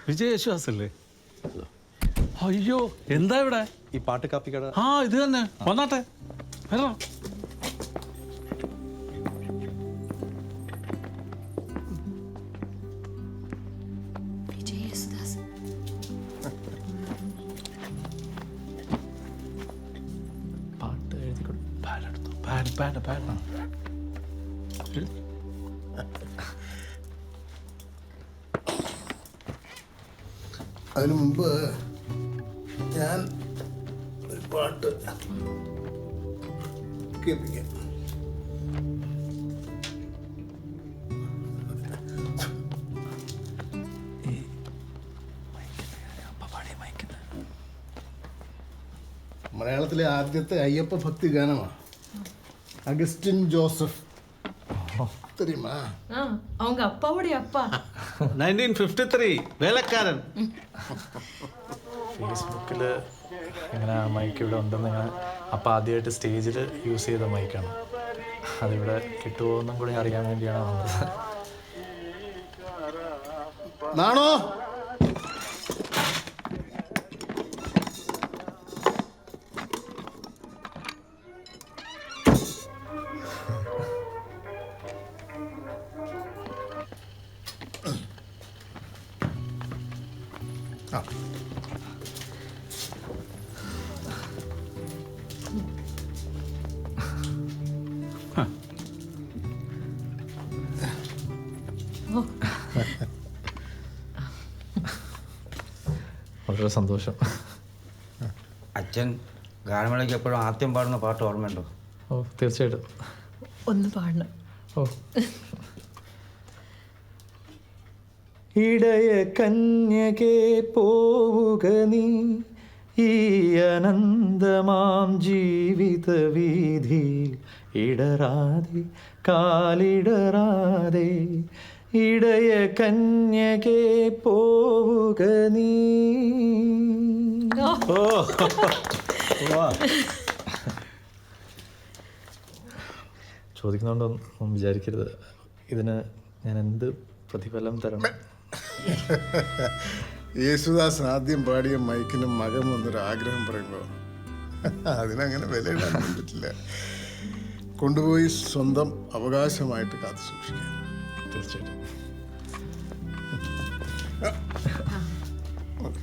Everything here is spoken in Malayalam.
വിജയ് യേശുദാസ് അല്ലേ? അയ്യോ എന്താ ഇവിടെ ഈ പാട്ട് കാപ്പി കട? ആ ഇത് തന്നെ. വന്നാട്ടെ വരണം. പാട്ട് എഴുതിക്കൊടു. അതിനു മുമ്പ് ഞാൻ ഒരു പാട്ട് കേൾപ്പിക്കാം. മലയാളത്തിലെ ആദ്യത്തെ അയ്യപ്പ ഭക്തി ഗാനമാണ്. അഗസ്റ്റിൻ ജോസഫ് தெரியுமா? அவங்க அப்பாவுடைய அப்பா. 1953 വേലക്കാരൻ. ഫേസ്ബുക്കിൽ ഇങ്ങനെ മൈക്ക് ഇവിടെ ഉണ്ടെന്ന് ഇങ്ങനെ അപ്പം ആദ്യമായിട്ട് സ്റ്റേജിൽ യൂസ് ചെയ്ത മൈക്കാണ്. അതിവിടെ കിട്ടുമോ എന്നും കൂടി അറിയാൻ വേണ്ടിയാണ് വന്നത്. നാണോ വളരെ സന്തോഷം. അച്ഛൻ ഗാനമേളയ്ക്ക് എപ്പോഴും ആദ്യം പാടുന്ന പാട്ട് ഓർമ്മയുണ്ടോ? ഓ തീർച്ചയായിട്ടും. ഒന്ന് പാടണം. ഓ ഇടയ കന്യകേ പോവുക നീ ഈ അനന്തമാം ജീവിത വീതിയിൽ ഇടറാതെ കാലിടറാതെ ഇടയ കന്യകേ പോവുക നീ. ഓ ചോദിക്കുന്നതുകൊണ്ടൊന്നും വിചാരിക്കരുത്. ഇതിന് ഞാൻ എന്ത് പ്രതിഫലം തരണം? യേശുദാസ് ആദ്യം പാടിയ മൈക്കിന് മകം എന്നൊരു ആഗ്രഹം പറയുമ്പോൾ അതിനങ്ങനെ വിലയിടാൻ പറ്റില്ല. കൊണ്ടുപോയി സ്വന്തം അവകാശമായിട്ട് കാത്തു സൂക്ഷിക്കാം. തീർച്ചയായിട്ടും. ഓക്കെ.